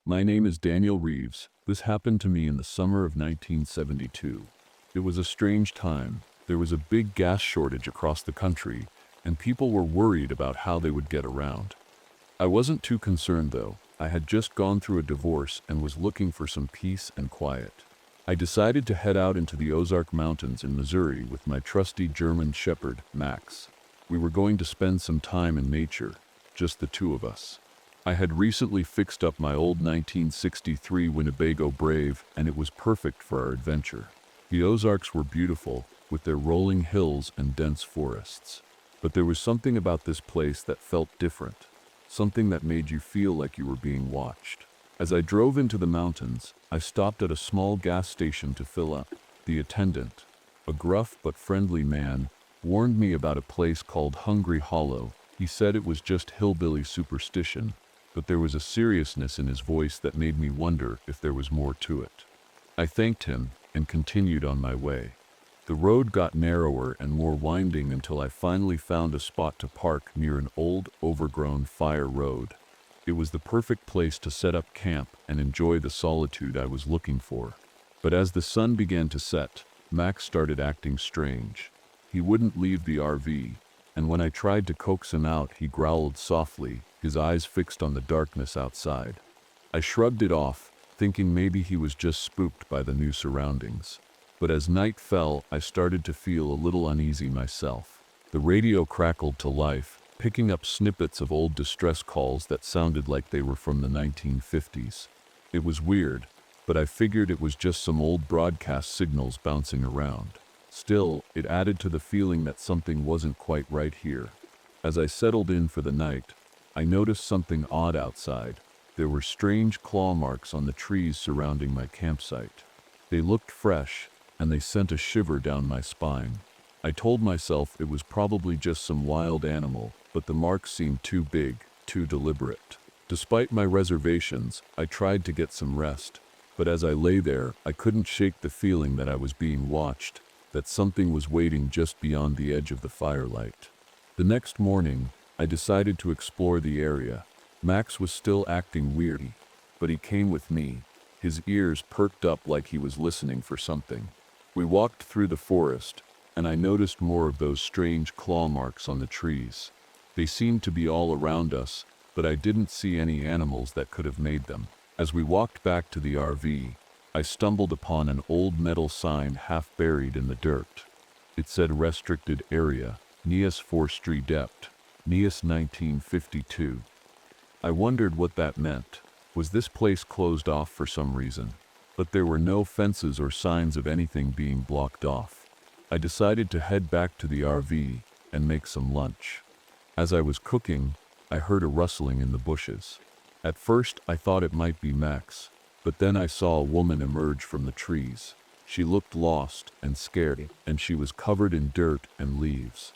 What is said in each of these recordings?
My name is Daniel Reeves. This happened to me in the summer of 1972. It was a strange time. There was a big gas shortage across the country, and people were worried about how they would get around. I wasn't too concerned though. I had just gone through a divorce and was looking for some peace and quiet. I decided to head out into the Ozark Mountains in Missouri with my trusty German Shepherd, Max. We were going to spend some time in nature, just the two of us. I had recently fixed up my old 1963 Winnebago Brave, and it was perfect for our adventure. The Ozarks were beautiful, with their rolling hills and dense forests. But there was something about this place that felt different, something that made you feel like you were being watched. As I drove into the mountains, I stopped at a small gas station to fill up. The attendant, a gruff but friendly man, warned me about a place called Hungry Hollow. He said it was just hillbilly superstition, but there was a seriousness in his voice that made me wonder if there was more to it. I thanked him and continued on my way. The road got narrower and more winding until I finally found a spot to park near an old, overgrown fire road. It was the perfect place to set up camp and enjoy the solitude I was looking for. But as the sun began to set, Max started acting strange. He wouldn't leave the RV, and when I tried to coax him out, he growled softly, his eyes fixed on the darkness outside. I shrugged it off, thinking maybe he was just spooked by the new surroundings. But as night fell, I started to feel a little uneasy myself. The radio crackled to life, picking up snippets of old distress calls that sounded like they were from the 1950s. It was weird, but I figured it was just some old broadcast signals bouncing around. Still, it added to the feeling that something wasn't quite right here. As I settled in for the night, I noticed something odd outside. There were strange claw marks on the trees surrounding my campsite. They looked fresh, and they sent a shiver down my spine. I told myself it was probably just some wild animal, but the marks seemed too big, too deliberate. Despite my reservations, I tried to get some rest, but as I lay there, I couldn't shake the feeling that I was being watched, that something was waiting just beyond the edge of the firelight. The next morning, I decided to explore the area. Max was still acting weird, but he came with me, his ears perked up like he was listening for something. We walked through the forest, and I noticed more of those strange claw marks on the trees. They seemed to be all around us, but I didn't see any animals that could have made them. As we walked back to the RV, I stumbled upon an old metal sign half buried in the dirt. It said Restricted Area, Nias Forestry Depth, Nias 1952. I wondered what that meant. Was this place closed off for some reason? But there were no fences or signs of anything being blocked off. I decided to head back to the RV and make some lunch. As I was cooking, I heard a rustling in the bushes. At first, I thought it might be Max, but then I saw a woman emerge from the trees. She looked lost and scared, and she was covered in dirt and leaves.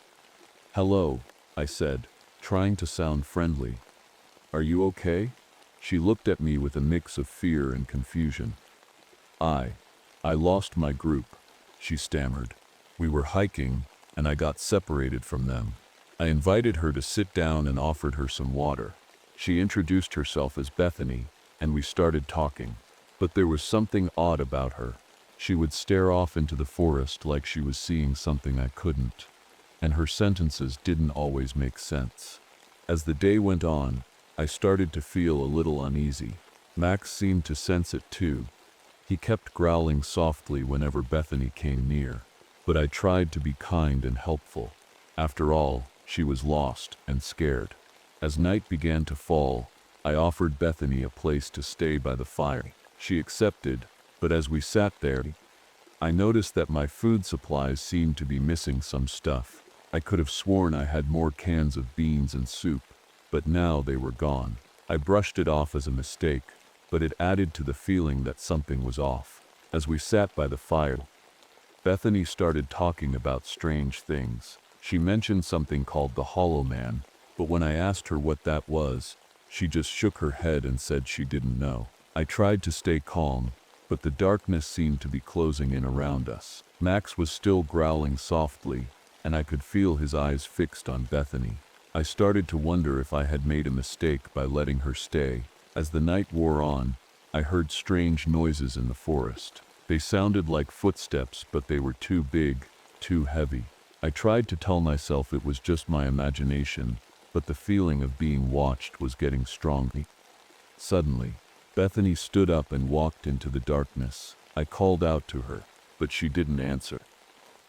"Hello," I said, trying to sound friendly. "Are you okay?" She looked at me with a mix of fear and confusion. I lost my group," she stammered. "We were hiking, and I got separated from them." I invited her to sit down and offered her some water. She introduced herself as Bethany, and we started talking. But there was something odd about her. She would stare off into the forest like she was seeing something I couldn't, and her sentences didn't always make sense. As the day went on, I started to feel a little uneasy. Max seemed to sense it too. He kept growling softly whenever Bethany came near, but I tried to be kind and helpful. After all, she was lost and scared. As night began to fall, I offered Bethany a place to stay by the fire. She accepted, but as we sat there, I noticed that my food supplies seemed to be missing some stuff. I could have sworn I had more cans of beans and soup, but now they were gone. I brushed it off as a mistake, but it added to the feeling that something was off. As we sat by the fire, Bethany started talking about strange things. She mentioned something called the Hollow Man, but when I asked her what that was, she just shook her head and said she didn't know. I tried to stay calm, but the darkness seemed to be closing in around us. Max was still growling softly, and I could feel his eyes fixed on Bethany. I started to wonder if I had made a mistake by letting her stay. As the night wore on, I heard strange noises in the forest. They sounded like footsteps, but they were too big, too heavy. I tried to tell myself it was just my imagination, but the feeling of being watched was getting stronger. Suddenly, Bethany stood up and walked into the darkness. I called out to her, but she didn't answer.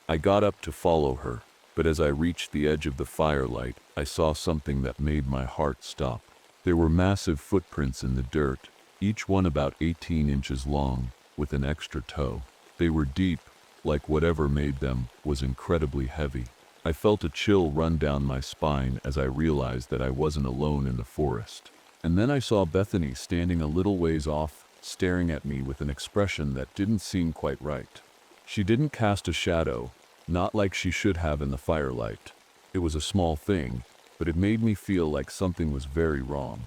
I got up to follow her, but as I reached the edge of the firelight, I saw something that made my heart stop. There were massive footprints in the dirt, each one about 18 inches long, with an extra toe. They were deep, like whatever made them was incredibly heavy. I felt a chill run down my spine as I realized that I wasn't alone in the forest. And then I saw Bethany standing a little ways off, staring at me with an expression that didn't seem quite right. She didn't cast a shadow, not like she should have in the firelight. It was a small thing, but it made me feel like something was very wrong.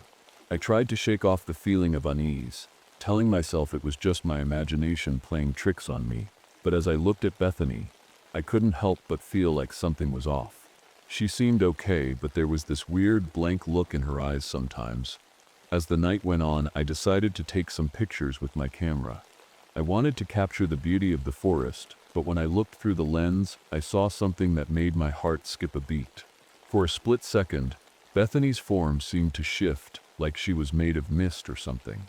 I tried to shake off the feeling of unease, telling myself it was just my imagination playing tricks on me. But as I looked at Bethany, I couldn't help but feel like something was off. She seemed okay, but there was this weird blank look in her eyes sometimes. As the night went on, I decided to take some pictures with my camera. I wanted to capture the beauty of the forest, but when I looked through the lens, I saw something that made my heart skip a beat. For a split second, Bethany's form seemed to shift, like she was made of mist or something.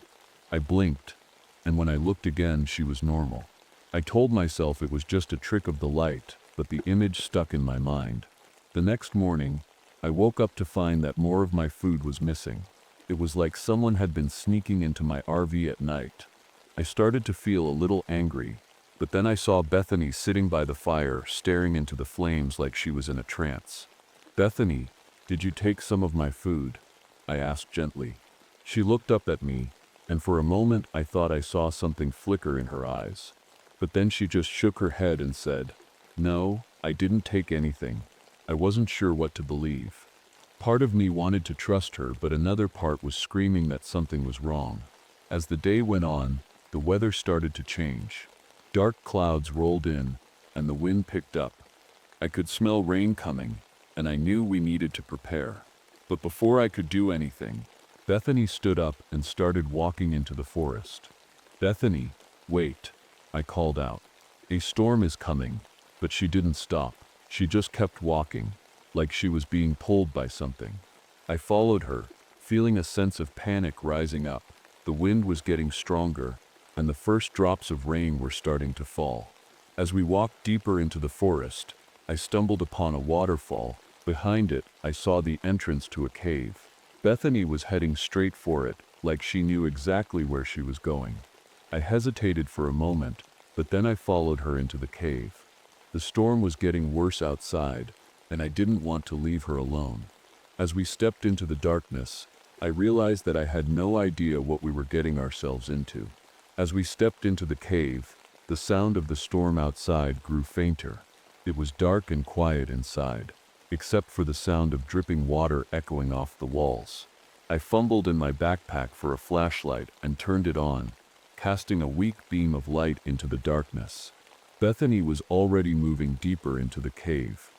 I blinked, and when I looked again, she was normal. I told myself it was just a trick of the light, but the image stuck in my mind. The next morning, I woke up to find that more of my food was missing. It was like someone had been sneaking into my RV at night. I started to feel a little angry, but then I saw Bethany sitting by the fire, staring into the flames like she was in a trance. "Bethany, did you take some of my food?" I asked gently. She looked up at me, and for a moment I thought I saw something flicker in her eyes. But then she just shook her head and said, "No, I didn't take anything." I wasn't sure what to believe. Part of me wanted to trust her, but another part was screaming that something was wrong. As the day went on, the weather started to change. Dark clouds rolled in, and the wind picked up. I could smell rain coming, and I knew we needed to prepare. But before I could do anything, Bethany stood up and started walking into the forest. "Bethany, wait," I called out. "A storm is coming." But she didn't stop. She just kept walking, like she was being pulled by something. I followed her, feeling a sense of panic rising up. The wind was getting stronger, and the first drops of rain were starting to fall. As we walked deeper into the forest, I stumbled upon a waterfall. Behind it, I saw the entrance to a cave. Bethany was heading straight for it, like she knew exactly where she was going. I hesitated for a moment, but then I followed her into the cave. The storm was getting worse outside, and I didn't want to leave her alone. As we stepped into the darkness, I realized that I had no idea what we were getting ourselves into. As we stepped into the cave, the sound of the storm outside grew fainter. It was dark and quiet inside, except for the sound of dripping water echoing off the walls. I fumbled in my backpack for a flashlight and turned it on, casting a weak beam of light into the darkness. Bethany was already moving deeper into the cave,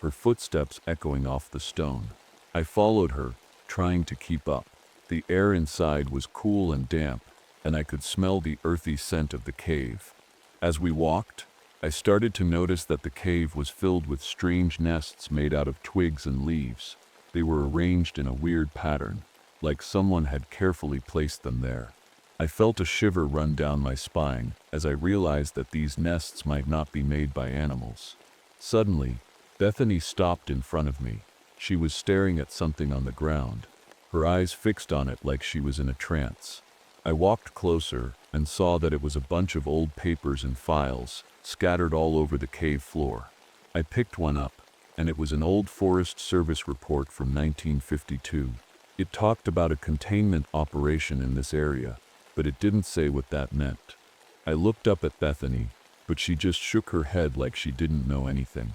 her footsteps echoing off the stone. I followed her, trying to keep up. The air inside was cool and damp, and I could smell the earthy scent of the cave. As we walked, I started to notice that the cave was filled with strange nests made out of twigs and leaves. They were arranged in a weird pattern, like someone had carefully placed them there. I felt a shiver run down my spine as I realized that these nests might not be made by animals. Suddenly, Bethany stopped in front of me. She was staring at something on the ground, her eyes fixed on it like she was in a trance. I walked closer and saw that it was a bunch of old papers and files scattered all over the cave floor. I picked one up, and it was an old Forest Service report from 1952. It talked about a containment operation in this area, but it didn't say what that meant. I looked up at Bethany, but she just shook her head like she didn't know anything.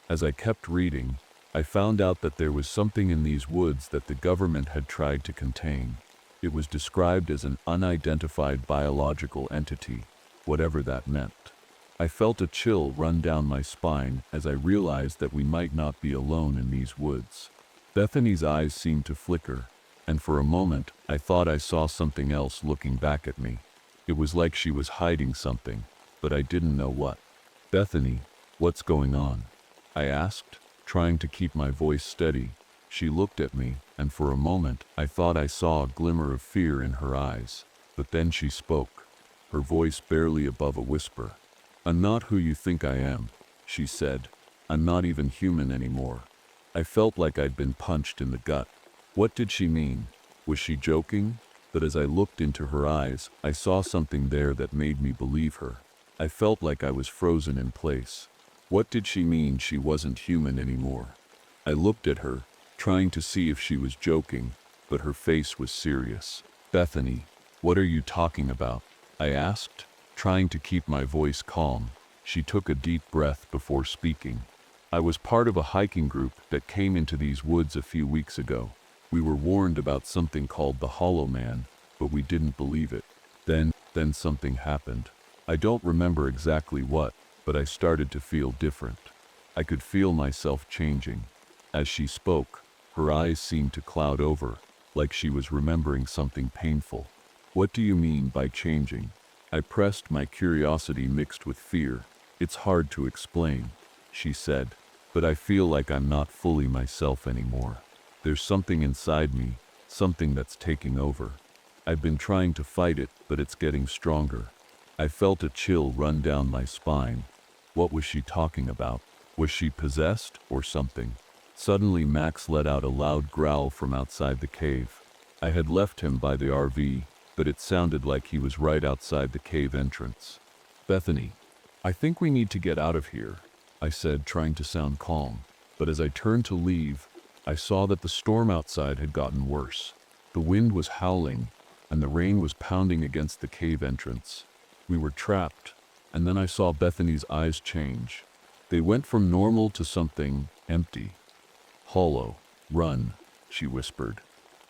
As I kept reading, I found out that there was something in these woods that the government had tried to contain. It was described as an unidentified biological entity, whatever that meant. I felt a chill run down my spine as I realized that we might not be alone in these woods. Bethany's eyes seemed to flicker, and for a moment I thought I saw something else looking back at me. It was like she was hiding something, but I didn't know what. "Bethany, what's going on?" I asked, trying to keep my voice steady. She looked at me, and for a moment I thought I saw a glimmer of fear in her eyes. But then she spoke, her voice barely above a whisper. "I'm not who you think I am," she said. "I'm not even human anymore." I felt like I'd been punched in the gut. What did she mean? Was she joking? But as I looked into her eyes, I saw something there that made me believe her. I felt like I was frozen in place. What did she mean she wasn't human anymore? I looked at her, trying to see if she was joking, but her face was serious. "Bethany, what are you talking about?" I asked, trying to keep my voice calm. She took a deep breath before speaking. "I was part of a hiking group that came into these woods a few weeks ago. We were warned about something called the Hollow Man, but we didn't believe it. Then something happened. I don't remember exactly what, but I started to feel different. I could feel myself changing." As she spoke, her eyes seemed to cloud over, like she was remembering something painful. "What do you mean by changing?" I pressed my curiosity mixed with fear. "It's hard to explain," she said, "but I feel like I'm not fully myself anymore. There's something inside me, something that's taking over. I've been trying to fight it, but it's getting stronger." I felt a chill run down my spine. What was she talking about? Was she possessed or something? Suddenly Max let out a loud growl from outside the cave. I had left him by the RV, but it sounded like he was right outside the cave entrance. "Bethany, I think we need to get out of here," I said, trying to sound calm. But as I turned to leave, I saw that the storm outside had gotten worse. The wind was howling, and the rain was pounding against the cave entrance. We were trapped, and then I saw Bethany's eyes change. They went from normal to something empty. "Hollow, run," she whispered.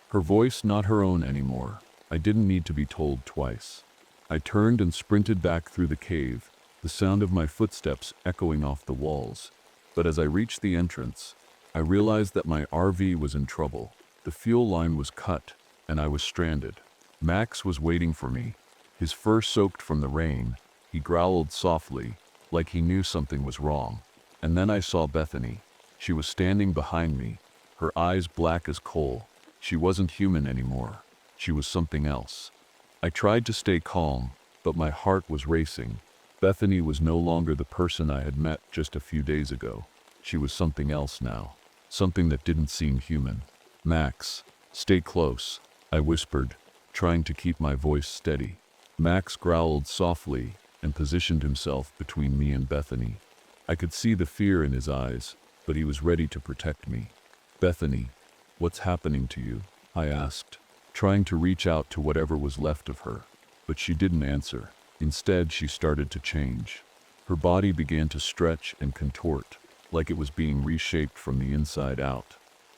Her voice not her own anymore. I didn't need to be told twice. I turned and sprinted back through the cave, the sound of my footsteps echoing off the walls. But as I reached the entrance, I realized that my RV was in trouble. The fuel line was cut, and I was stranded. Max was waiting for me, his fur soaked from the rain. He growled softly, like he knew something was wrong. And then I saw Bethany. She was standing behind me, her eyes black as coal. She wasn't human anymore. She was something else. I tried to stay calm, but my heart was racing. Bethany was no longer the person I had met just a few days ago. She was something else now, something that didn't seem human. "Max, stay close," I whispered, trying to keep my voice steady. Max growled softly and positioned himself between me and Bethany. I could see the fear in his eyes, but he was ready to protect me. "Bethany, what's happening to you?" I asked, trying to reach out to whatever was left of her. But she didn't answer. Instead, she started to change. Her body began to stretch and contort, like it was being reshaped from the inside out.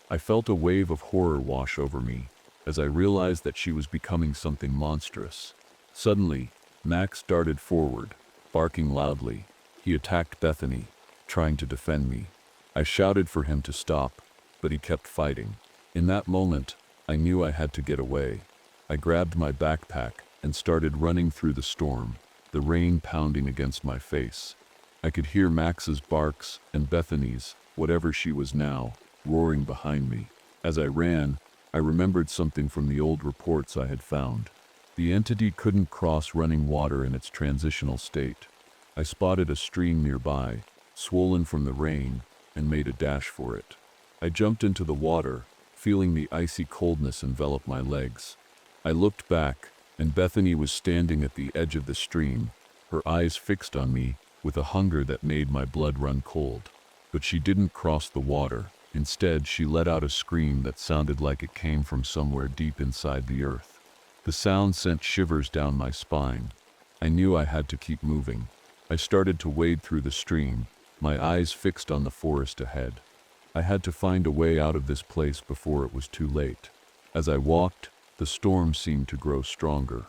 I felt a wave of horror wash over me as I realized that she was becoming something monstrous. Suddenly, Max darted forward, barking loudly. He attacked Bethany, trying to defend me. I shouted for him to stop, but he kept fighting. In that moment, I knew I had to get away. I grabbed my backpack and started running through the storm, the rain pounding against my face. I could hear Max's barks and Bethany's, whatever she was now, roaring behind me. As I ran, I remembered something from the old reports I had found. The entity couldn't cross running water in its transitional state. I spotted a stream nearby, swollen from the rain, and made a dash for it. I jumped into the water, feeling the icy coldness envelop my legs. I looked back, and Bethany was standing at the edge of the stream, her eyes fixed on me with a hunger that made my blood run cold. But she didn't cross the water. Instead, she let out a scream that sounded like it came from somewhere deep inside the earth. The sound sent shivers down my spine. I knew I had to keep moving. I started to wade through the stream, my eyes fixed on the forest ahead. I had to find a way out of this place before it was too late. As I walked, the storm seemed to grow stronger.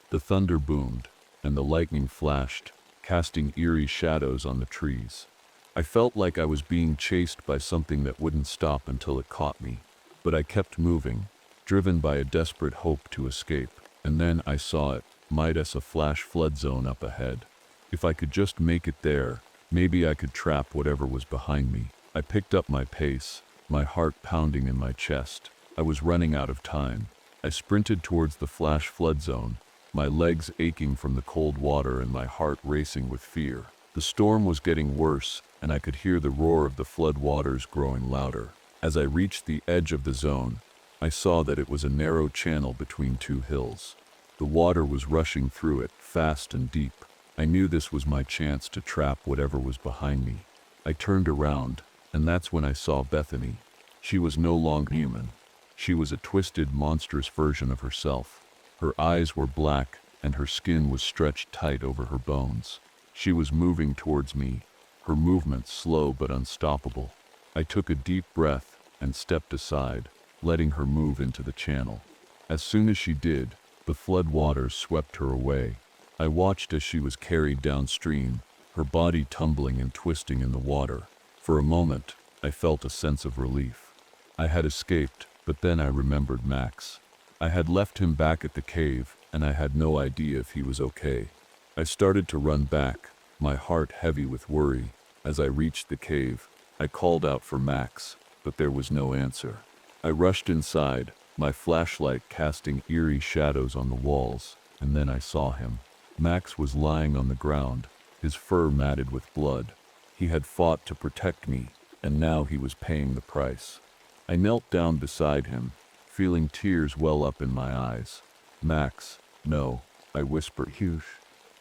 The thunder boomed, and the lightning flashed, casting eerie shadows on the trees. I felt like I was being chased by something that wouldn't stop until it caught me. But I kept moving, driven by a desperate hope to escape. And then I saw it, might as a flash flood zone up ahead. If I could just make it there, maybe I could trap whatever was behind me. I picked up my pace, my heart pounding in my chest. I was running out of time. I sprinted towards the flash flood zone, my legs aching from the cold water and my heart racing with fear. The storm was getting worse, and I could hear the roar of the flood waters growing louder. As I reached the edge of the zone, I saw that it was a narrow channel between two hills. The water was rushing through it, fast and deep. I knew this was my chance to trap whatever was behind me. I turned around, and that's when I saw Bethany. She was no longer human. She was a twisted, monstrous version of herself. Her eyes were black, and her skin was stretched tight over her bones. She was moving towards me, her movements slow but unstoppable. I took a deep breath and stepped aside, letting her move into the channel. As soon as she did, the flood waters swept her away. I watched as she was carried downstream, her body tumbling and twisting in the water. For a moment, I felt a sense of relief. I had escaped, but then I remembered Max. I had left him back at the cave, and I had no idea if he was okay. I started to run back, my heart heavy with worry. As I reached the cave, I called out for Max, but there was no answer. I rushed inside, my flashlight casting eerie shadows on the walls, and then I saw him. Max was lying on the ground, his fur matted with blood. He had fought to protect me, and now he was paying the price. I knelt down beside him, feeling tears well up in my eyes. "Max, no," I whispered,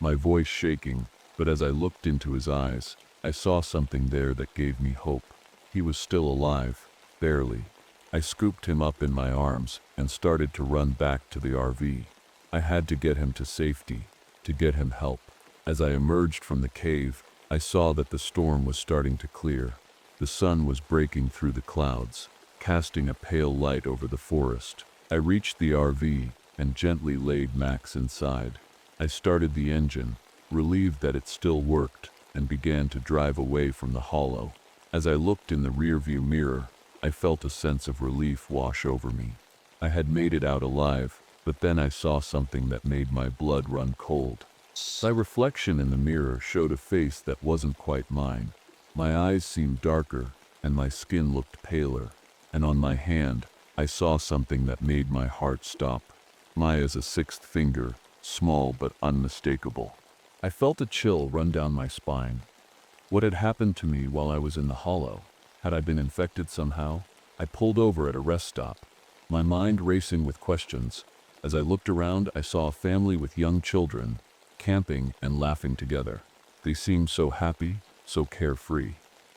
my voice shaking, but as I looked into his eyes, I saw something there that gave me hope. He was still alive, barely. I scooped him up in my arms and started to run back to the RV. I had to get him to safety, to get him help. As I emerged from the cave, I saw that the storm was starting to clear. The sun was breaking through the clouds, casting a pale light over the forest. I reached the RV and gently laid Max inside. I started the engine, relieved that it still worked, and began to drive away from the hollow. As I looked in the rearview mirror, I felt a sense of relief wash over me. I had made it out alive, but then I saw something that made my blood run cold. My reflection in the mirror showed a face that wasn't quite mine. My eyes seemed darker, and my skin looked paler, and on my hand, I saw something that made my heart stop. Maya's sixth finger, small but unmistakable. I felt a chill run down my spine. What had happened to me while I was in the hollow? Had I been infected somehow? I pulled over at a rest stop, my mind racing with questions. As I looked around, I saw a family with young children, camping and laughing together. They seemed so happy, so carefree.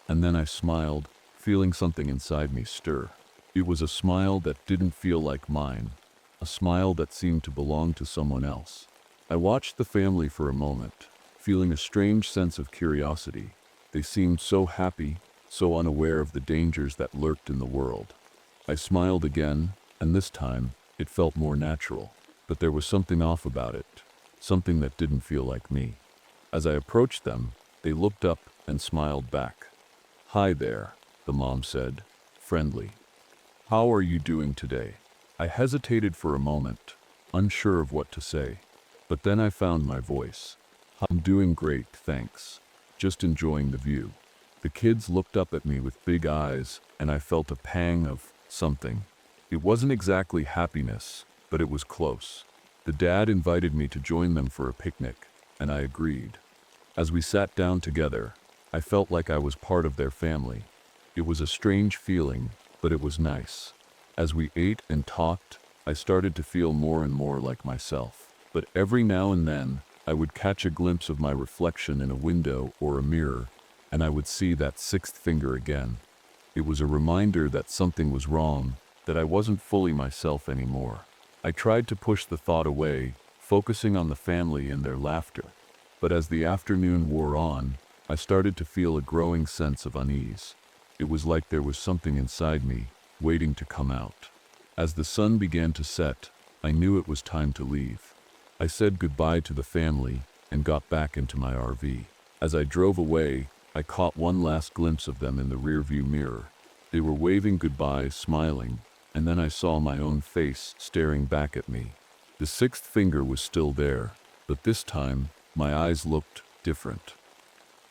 And then I smiled, feeling something inside me stir. It was a smile that didn't feel like mine, a smile that seemed to belong to someone else. I watched the family for a moment, feeling a strange sense of curiosity. They seemed so happy, so unaware of the dangers that lurked in the world. I smiled again, and this time, it felt more natural. But there was something off about it, something that didn't feel like me. As I approached them, they looked up and smiled back. "Hi there," the mom said, friendly. "How are you doing today?" I hesitated for a moment, unsure of what to say. But then I found my voice. "I'm doing great, thanks. Just enjoying the view." The kids looked up at me with big eyes, and I felt a pang of something. It wasn't exactly happiness, but it was close. The dad invited me to join them for a picnic, and I agreed. As we sat down together, I felt like I was part of their family. It was a strange feeling, but it was nice. As we ate and talked, I started to feel more and more like myself. But every now and then, I would catch a glimpse of my reflection in a window or a mirror, and I would see that sixth finger again. It was a reminder that something was wrong, that I wasn't fully myself anymore. I tried to push the thought away, focusing on the family and their laughter. But as the afternoon wore on, I started to feel a growing sense of unease. It was like there was something inside me, waiting to come out. As the sun began to set, I knew it was time to leave. I said goodbye to the family and got back into my RV. As I drove away, I caught one last glimpse of them in the rearview mirror. They were waving goodbye, smiling, and then I saw my own face staring back at me. The sixth finger was still there, but this time, my eyes looked different.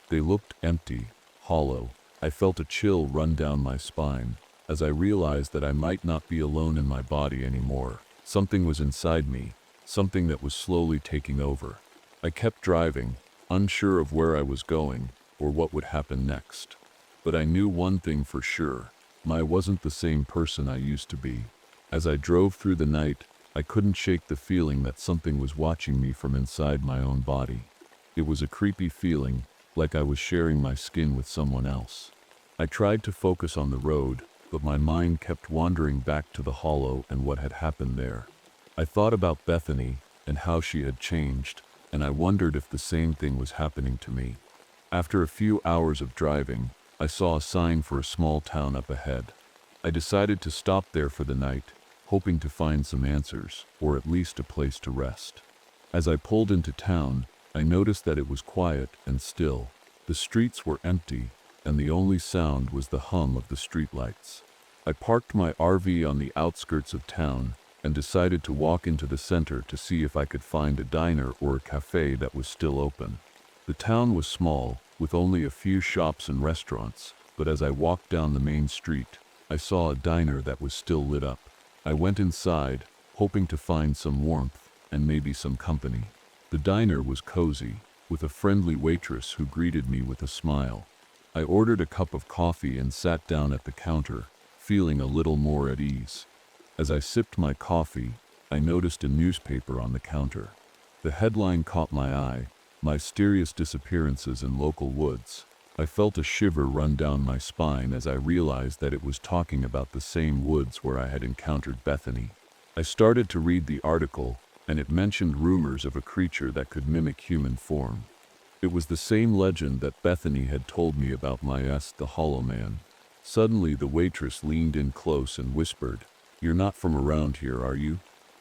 They looked empty, hollow. I felt a chill run down my spine as I realized that I might not be alone in my body anymore. Something was inside me, something that was slowly taking over. I kept driving, unsure of where I was going or what would happen next. But I knew one thing for sure. I wasn't the same person I used to be. As I drove through the night, I couldn't shake the feeling that something was watching me from inside my own body. It was a creepy feeling, like I was sharing my skin with someone else. I tried to focus on the road, but my mind kept wandering back to the hollow and what had happened there. I thought about Bethany and how she had changed, and I wondered if the same thing was happening to me. After a few hours of driving, I saw a sign for a small town up ahead. I decided to stop there for the night, hoping to find some answers, or at least a place to rest. As I pulled into town, I noticed that it was quiet and still. The streets were empty, and the only sound was the hum of the streetlights. I parked my RV on the outskirts of town and decided to walk into the center to see if I could find a diner or a cafe that was still open. The town was small, with only a few shops and restaurants, but as I walked down the main street, I saw a diner that was still lit up. I went inside, hoping to find some warmth and maybe some company. The diner was cozy, with a friendly waitress who greeted me with a smile. I ordered a cup of coffee and sat down at the counter, feeling a little more at ease. As I sipped my coffee, I noticed a newspaper on the counter. The headline caught my eye: Mysterious Disappearances in Local Woods. I felt a shiver run down my spine as I realized that it was talking about the same woods where I had encountered Bethany. I started to read the article, and it mentioned rumors of a creature that could mimic human form. It was the same legend that Bethany had told me about the Hollow Man. Suddenly the waitress leaned in close and whispered, "You're not from around here, are you?"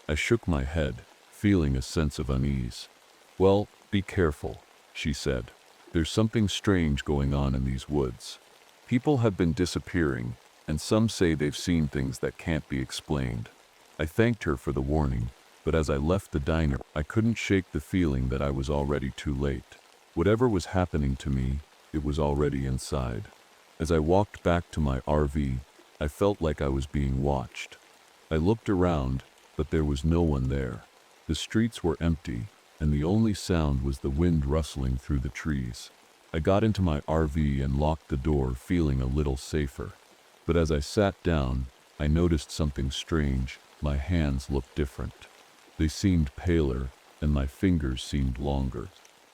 I shook my head, feeling a sense of unease. "Well, be careful," she said. "There's something strange going on in these woods. People have been disappearing, and some say they've seen things that can't be explained." I thanked her for the warning, but as I left the diner, I couldn't shake the feeling that I was already too late. Whatever was happening to me, it was already inside. As I walked back to my RV, I felt like I was being watched. I looked around, but there was no one there. The streets were empty, and the only sound was the wind rustling through the trees. I got into my RV and locked the door, feeling a little safer. But as I sat down, I noticed something strange. My hands looked different. They seemed paler, and my fingers seemed longer.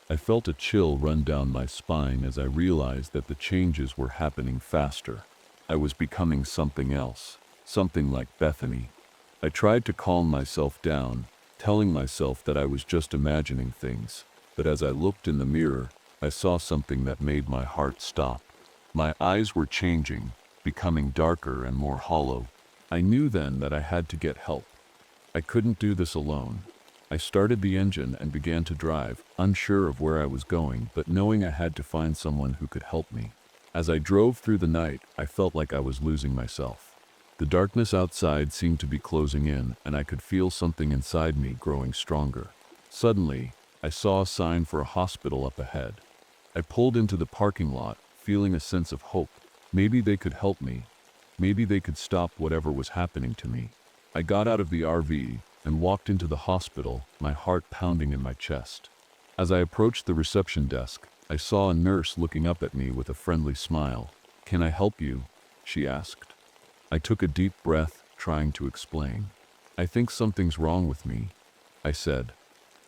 I felt a chill run down my spine as I realized that the changes were happening faster. I was becoming something else, something like Bethany. I tried to calm myself down, telling myself that I was just imagining things, but as I looked in the mirror, I saw something that made my heart stop. My eyes were changing, becoming darker and more hollow. I knew then that I had to get help. I couldn't do this alone. I started the engine and began to drive, unsure of where I was going, but knowing I had to find someone who could help me. As I drove through the night, I felt like I was losing myself. The darkness outside seemed to be closing in, and I could feel something inside me growing stronger. Suddenly, I saw a sign for a hospital up ahead. I pulled into the parking lot, feeling a sense of hope. Maybe they could help me. Maybe they could stop whatever was happening to me. I got out of the RV and walked into the hospital, my heart pounding in my chest. As I approached the reception desk, I saw a nurse looking up at me with a friendly smile. "Can I help you?" she asked. I took a deep breath, trying to explain. "I think something's wrong with me," I said.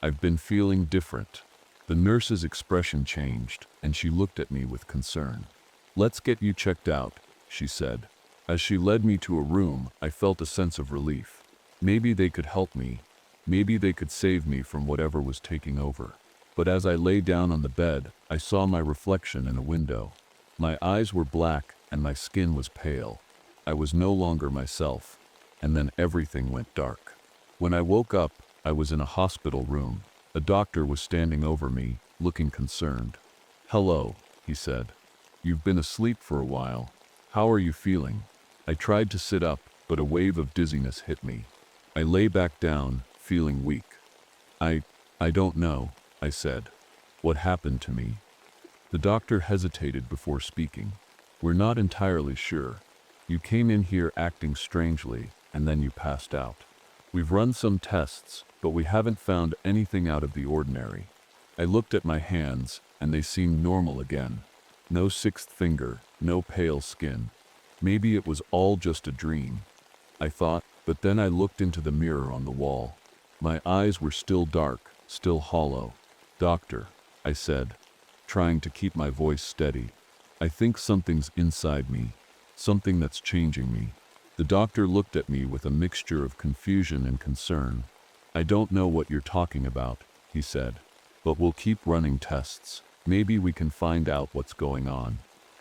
"I've been feeling different." The nurse's expression changed, and she looked at me with concern. "Let's get you checked out," she said. As she led me to a room, I felt a sense of relief. Maybe they could help me. Maybe they could save me from whatever was taking over. But as I lay down on the bed, I saw my reflection in a window. My eyes were black and my skin was pale. I was no longer myself, and then everything went dark. When I woke up, I was in a hospital room. A doctor was standing over me, looking concerned. "Hello," he said. "You've been asleep for a while. How are you feeling?" I tried to sit up, but a wave of dizziness hit me. I lay back down, feeling weak. I, I don't know, I said. What happened to me? The doctor hesitated before speaking. We're not entirely sure. You came in here acting strangely, and then you passed out. We've run some tests, but we haven't found anything out of the ordinary. I looked at my hands, and they seemed normal again. No sixth finger, no pale skin. Maybe it was all just a dream, I thought, but then I looked into the mirror on the wall. My eyes were still dark, still hollow. Doctor, I said, trying to keep my voice steady. I think something's inside me, something that's changing me. The doctor looked at me with a mixture of confusion and concern. I don't know what you're talking about, he said, but we'll keep running tests. Maybe we can find out what's going on.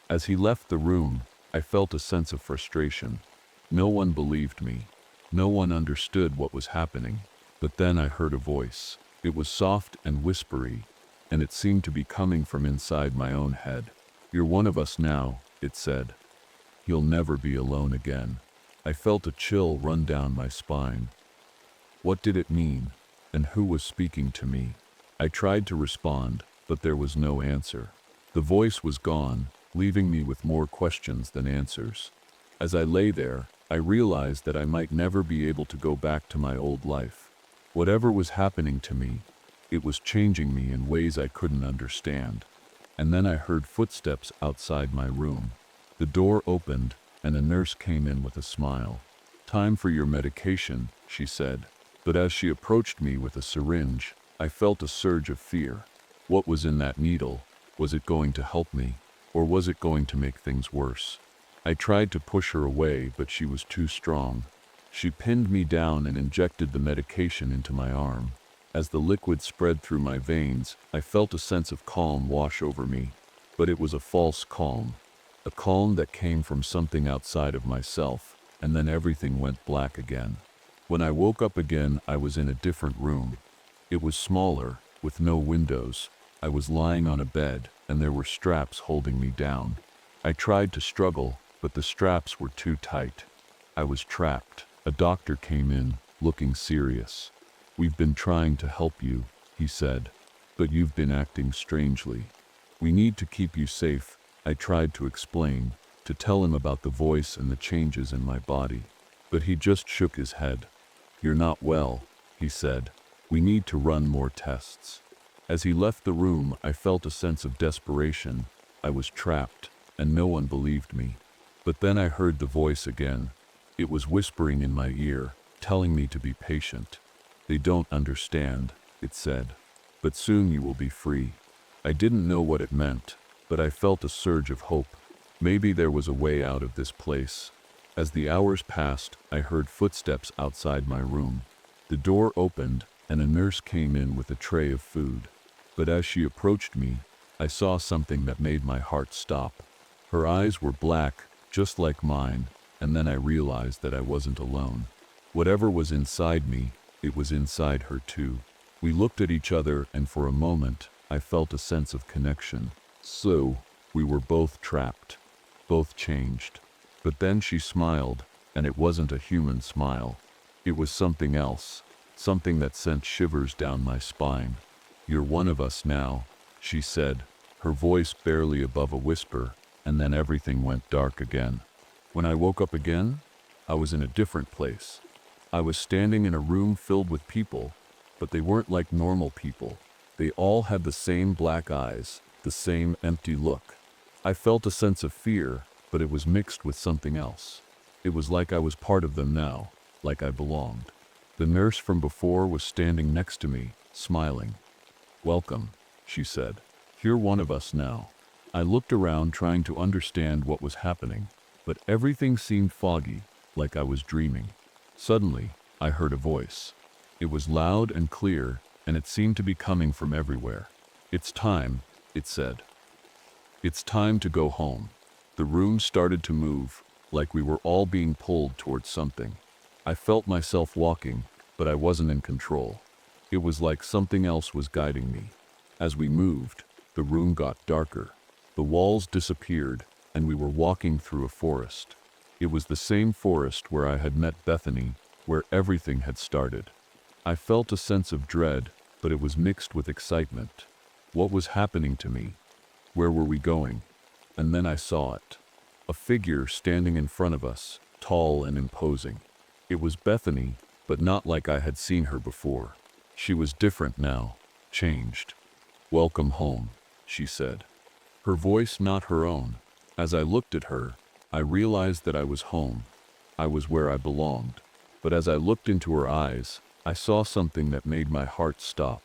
As he left the room, I felt a sense of frustration. No one believed me. No one understood what was happening. But then I heard a voice. It was soft and whispery, and it seemed to be coming from inside my own head. You're one of us now, it said. You'll never be alone again. I felt a chill run down my spine. What did it mean? And who was speaking to me? I tried to respond, but there was no answer. The voice was gone, leaving me with more questions than answers. As I lay there, I realized that I might never be able to go back to my old life. Whatever was happening to me, it was changing me in ways I couldn't understand. And then I heard footsteps outside my room. The door opened, and a nurse came in with a smile. Time for your medication, she said. But as she approached me with a syringe, I felt a surge of fear. What was in that needle? Was it going to help me? Or was it going to make things worse? I tried to push her away, but she was too strong. She pinned me down and injected the medication into my arm. As the liquid spread through my veins, I felt a sense of calm wash over me. But it was a false calm. A calm that came from something outside of myself, and then everything went black again. When I woke up again, I was in a different room. It was smaller, with no windows. I was lying on a bed, and there were straps holding me down. I tried to struggle, but the straps were too tight. I was trapped. A doctor came in, looking serious. We've been trying to help you, he said, but you've been acting strangely. We need to keep you safe, I tried to explain, to tell him about the voice and the changes in my body. But he just shook his head. You're not well, he said. We need to run more tests. As he left the room, I felt a sense of desperation. I was trapped, and no one believed me. But then I heard the voice again. It was whispering in my ear, telling me to be patient. They don't understand, it said. But soon you will be free. I didn't know what it meant, but I felt a surge of hope. Maybe there was a way out of this place. As the hours passed, I heard footsteps outside my room. The door opened, and a nurse came in with a tray of food. But as she approached me, I saw something that made my heart stop. Her eyes were black, just like mine, and then I realized that I wasn't alone. Whatever was inside me, it was inside her too. We looked at each other, and for a moment, I felt a sense of connection. So, we were both trapped, both changed. But then she smiled, and it wasn't a human smile. It was something else, something that sent shivers down my spine. You're one of us now, she said, her voice barely above a whisper, and then everything went dark again. When I woke up again, I was in a different place. I was standing in a room filled with people, but they weren't like normal people. They all had the same black eyes, the same empty look. I felt a sense of fear, but it was mixed with something else. It was like I was part of them now, like I belonged. The nurse from before was standing next to me, smiling. Welcome, she said. You're one of us now. I looked around trying to understand what was happening, but everything seemed foggy, like I was dreaming. Suddenly, I heard a voice. It was loud and clear, and it seemed to be coming from everywhere. It's time, it said. It's time to go home. The room started to move, like we were all being pulled towards something. I felt myself walking, but I wasn't in control. It was like something else was guiding me. As we moved, the room got darker. The walls disappeared, and we were walking through a forest. It was the same forest where I had met Bethany, where everything had started. I felt a sense of dread, but it was mixed with excitement. What was happening to me? Where were we going? And then I saw it. A figure standing in front of us, tall and imposing. It was Bethany, but not like I had seen her before. She was different now, changed. "Welcome home," she said. Her voice not her own. As I looked at her, I realized that I was home. I was where I belonged. But as I looked into her eyes, I saw something that made my heart stop.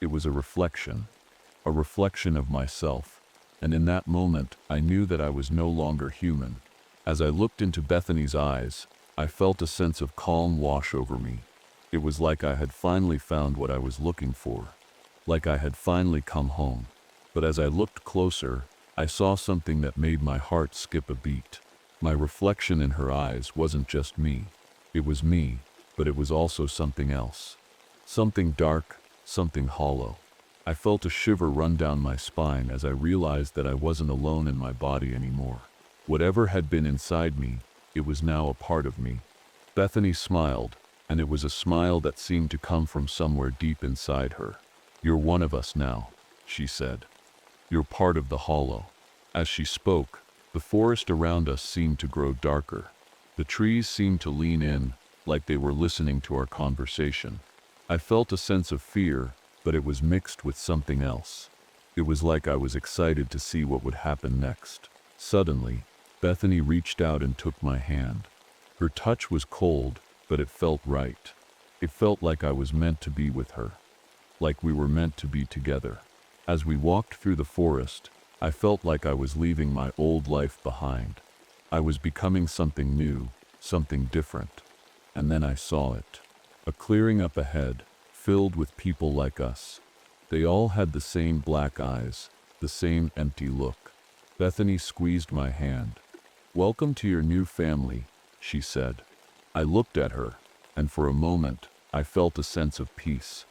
It was a reflection of myself. And in that moment, I knew that I was no longer human. As I looked into Bethany's eyes, I felt a sense of calm wash over me. It was like I had finally found what I was looking for. Like I had finally come home. But as I looked closer, I saw something that made my heart skip a beat. My reflection in her eyes wasn't just me. It was me, but it was also something else. Something dark, something hollow. I felt a shiver run down my spine as I realized that I wasn't alone in my body anymore. Whatever had been inside me, it was now a part of me. Bethany smiled, and it was a smile that seemed to come from somewhere deep inside her. "You're one of us now," she said. "You're part of the hollow." As she spoke, the forest around us seemed to grow darker. The trees seemed to lean in, like they were listening to our conversation. I felt a sense of fear, but it was mixed with something else. It was like I was excited to see what would happen next. Suddenly, Bethany reached out and took my hand. Her touch was cold, but it felt right. It felt like I was meant to be with her. Like we were meant to be together. As we walked through the forest, I felt like I was leaving my old life behind. I was becoming something new, something different. And then I saw it. A clearing up ahead, filled with people like us. They all had the same black eyes, the same empty look. Bethany squeezed my hand. "Welcome to your new family," she said. I looked at her, and for a moment, I felt a sense of peace.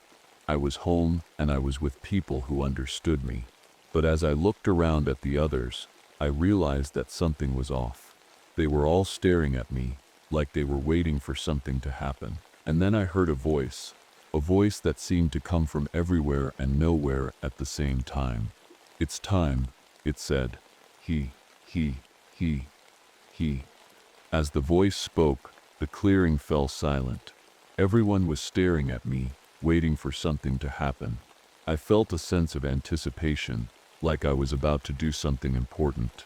I was home, and I was with people who understood me. But as I looked around at the others, I realized that something was off. They were all staring at me, like they were waiting for something to happen. And then I heard a voice that seemed to come from everywhere and nowhere at the same time. "It's time," it said. He. As the voice spoke, the clearing fell silent. Everyone was staring at me, waiting for something to happen. I felt a sense of anticipation, like I was about to do something important.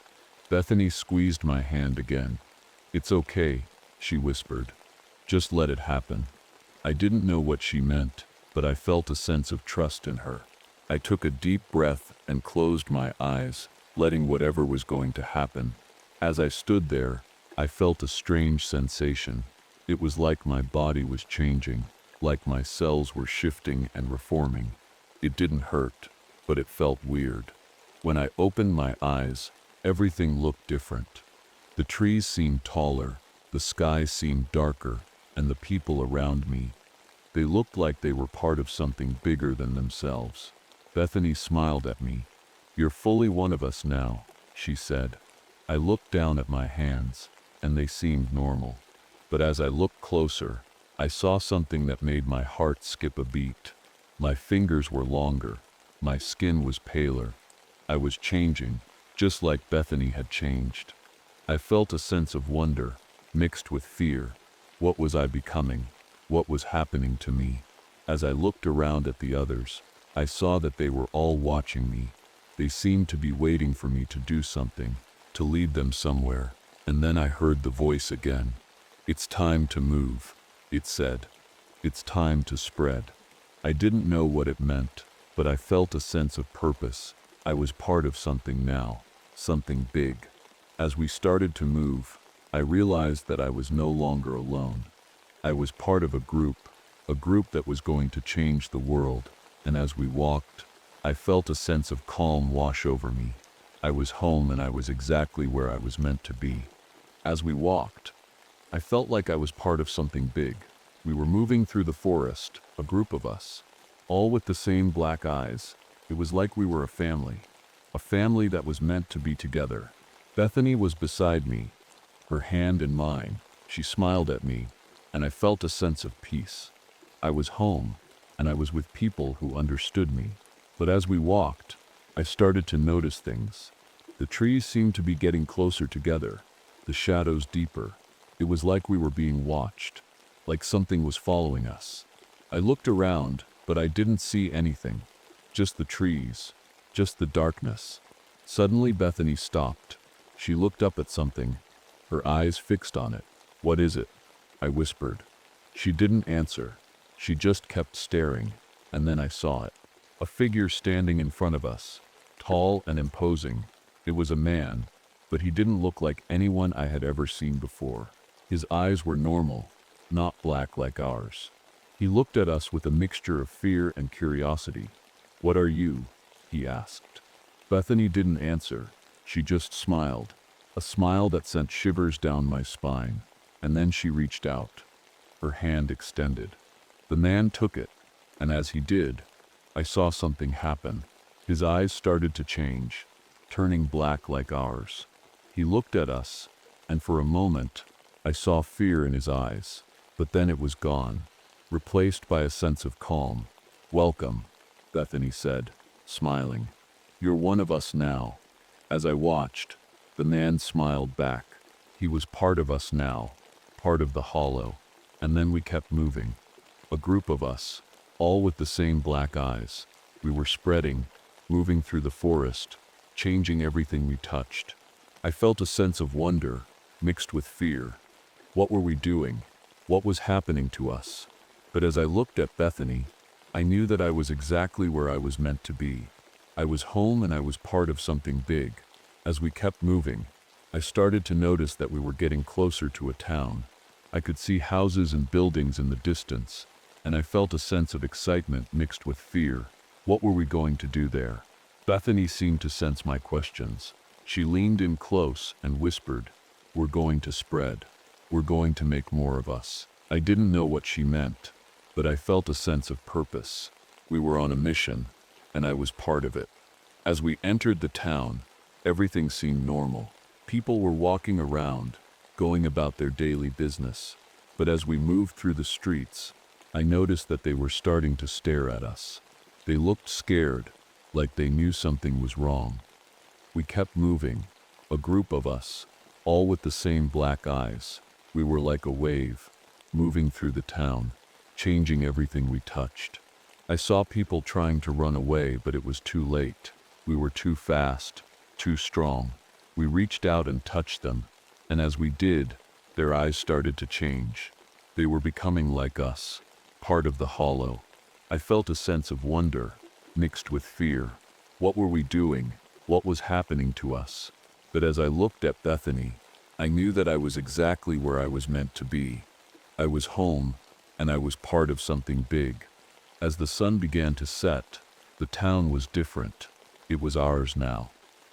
Bethany squeezed my hand again. "It's okay," she whispered. "Just let it happen." I didn't know what she meant, but I felt a sense of trust in her. I took a deep breath and closed my eyes, letting whatever was going to happen. As I stood there, I felt a strange sensation. It was like my body was changing, like my cells were shifting and reforming. It didn't hurt, but it felt weird. When I opened my eyes, everything looked different. The trees seemed taller, the sky seemed darker, and the people around me, they looked like they were part of something bigger than themselves. Bethany smiled at me. "You're fully one of us now," she said. I looked down at my hands, and they seemed normal. But as I looked closer, I saw something that made my heart skip a beat. My fingers were longer. My skin was paler. I was changing, just like Bethany had changed. I felt a sense of wonder, mixed with fear. What was I becoming? What was happening to me? As I looked around at the others, I saw that they were all watching me. They seemed to be waiting for me to do something, to lead them somewhere. And then I heard the voice again. "It's time to move," it said. "It's time to spread." I didn't know what it meant, but I felt a sense of purpose. I was part of something now, something big. As we started to move, I realized that I was no longer alone. I was part of a group that was going to change the world, and as we walked, I felt a sense of calm wash over me. I was home and I was exactly where I was meant to be. As we walked, I felt like I was part of something big. We were moving through the forest, a group of us, all with the same black eyes. It was like we were a family that was meant to be together. Bethany was beside me, her hand in mine. She smiled at me, and I felt a sense of peace. I was home, and I was with people who understood me. But as we walked, I started to notice things. The trees seemed to be getting closer together, the shadows deeper. It was like we were being watched, like something was following us. I looked around, but I didn't see anything. Just the trees, just the darkness. Suddenly Bethany stopped. She looked up at something, her eyes fixed on it. "What is it?" I whispered. She didn't answer. She just kept staring, and then I saw it. A figure standing in front of us, tall and imposing. It was a man, but he didn't look like anyone I had ever seen before. His eyes were normal, not black like ours. He looked at us with a mixture of fear and curiosity. "What are you?" he asked. Bethany didn't answer. She just smiled, a smile that sent shivers down my spine. And then she reached out, her hand extended. The man took it, and as he did, I saw something happen. His eyes started to change, turning black like ours. He looked at us, and for a moment, I saw fear in his eyes. But then it was gone, replaced by a sense of calm. "Welcome," Bethany said, smiling. "You're one of us now." As I watched, the man smiled back. He was part of us now, part of the hollow. And then we kept moving. A group of us, all with the same black eyes. We were spreading, moving through the forest, changing everything we touched. I felt a sense of wonder, mixed with fear. What were we doing? What was happening to us? But as I looked at Bethany, I knew that I was exactly where I was meant to be. I was home and I was part of something big. As we kept moving, I started to notice that we were getting closer to a town. I could see houses and buildings in the distance, and I felt a sense of excitement mixed with fear. What were we going to do there? Bethany seemed to sense my questions. She leaned in close and whispered, "We're going to spread. We're going to make more of us." I didn't know what she meant, but I felt a sense of purpose. We were on a mission, and I was part of it. As we entered the town, everything seemed normal. People were walking around, going about their daily business. But as we moved through the streets, I noticed that they were starting to stare at us. They looked scared, like they knew something was wrong. We kept moving, a group of us, all with the same black eyes. We were like a wave, moving through the town, changing everything we touched. I saw people trying to run away, but it was too late. We were too fast, too strong. We reached out and touched them, and as we did, their eyes started to change. They were becoming like us, part of the hollow. I felt a sense of wonder, mixed with fear. What were we doing? What was happening to us? But as I looked at Bethany, I knew that I was exactly where I was meant to be. I was home, and I was part of something big. As the sun began to set, the town was different. It was ours now,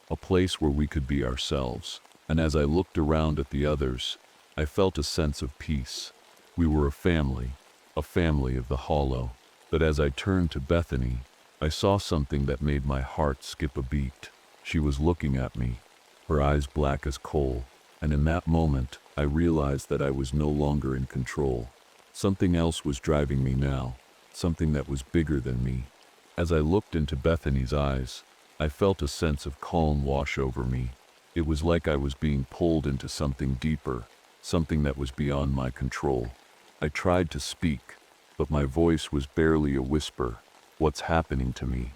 a place where we could be ourselves. And as I looked around at the others, I felt a sense of peace. We were a family of the hollow. But as I turned to Bethany, I saw something that made my heart skip a beat. She was looking at me, her eyes black as coal, and in that moment, I realized that I was no longer in control. Something else was driving me now, something that was bigger than me. As I looked into Bethany's eyes, I felt a sense of calm wash over me. It was like I was being pulled into something deeper, something that was beyond my control. I tried to speak, but my voice was barely a whisper. "What's happening to me?"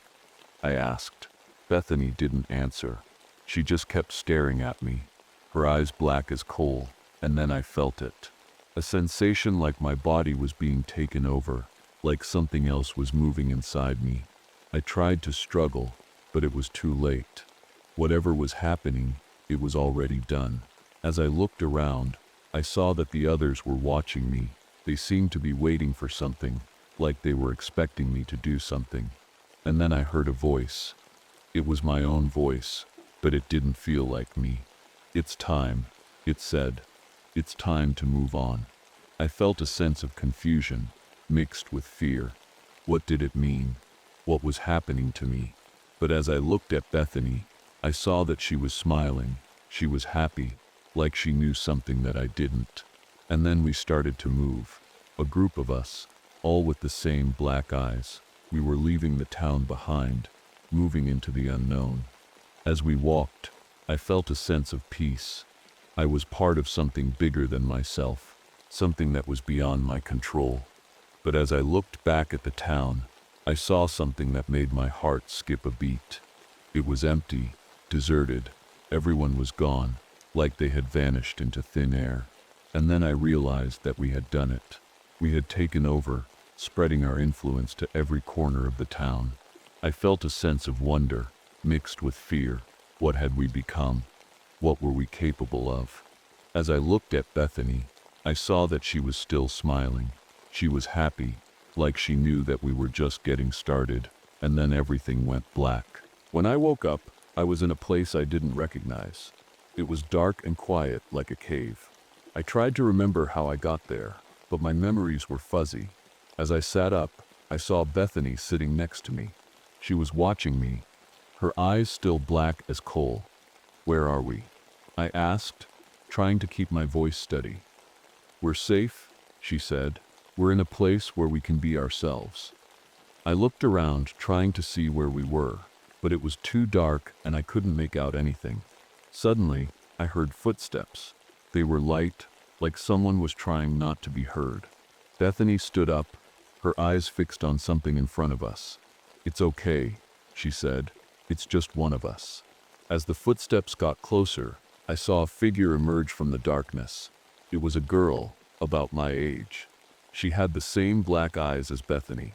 I asked. Bethany didn't answer. She just kept staring at me, her eyes black as coal, and then I felt it. A sensation like my body was being taken over, like something else was moving inside me. I tried to struggle, but it was too late. Whatever was happening, it was already done. As I looked around, I saw that the others were watching me. They seemed to be waiting for something, like they were expecting me to do something. And then I heard a voice. It was my own voice, but it didn't feel like me. "It's time," it said. "It's time to move on." I felt a sense of confusion, mixed with fear. What did it mean? What was happening to me? But as I looked at Bethany, I saw that she was smiling. She was happy, like she knew something that I didn't. And then we started to move. A group of us, all with the same black eyes. We were leaving the town behind, moving into the unknown. As we walked, I felt a sense of peace. I was part of something bigger than myself, something that was beyond my control. But as I looked back at the town, I saw something that made my heart skip a beat. It was empty, deserted. Everyone was gone, like they had vanished into thin air. And then I realized that we had done it. We had taken over, spreading our influence to every corner of the town. I felt a sense of wonder, mixed with fear. What had we become? What were we capable of? As I looked at Bethany, I saw that she was still smiling. She was happy, like she knew that we were just getting started, and then everything went black. When I woke up, I was in a place I didn't recognize. It was dark and quiet, like a cave. I tried to remember how I got there, but my memories were fuzzy. As I sat up, I saw Bethany sitting next to me. She was watching me, her eyes still black as coal. "Where are we?" I asked, trying to keep my voice steady. "We're safe," she said. "We're in a place where we can be ourselves." I looked around, trying to see where we were, but it was too dark and I couldn't make out anything. Suddenly, I heard footsteps. They were light, like someone was trying not to be heard. Bethany stood up, her eyes fixed on something in front of us. "It's okay," she said. "It's just one of us." As the footsteps got closer, I saw a figure emerge from the darkness. It was a girl, about my age. She had the same black eyes as Bethany.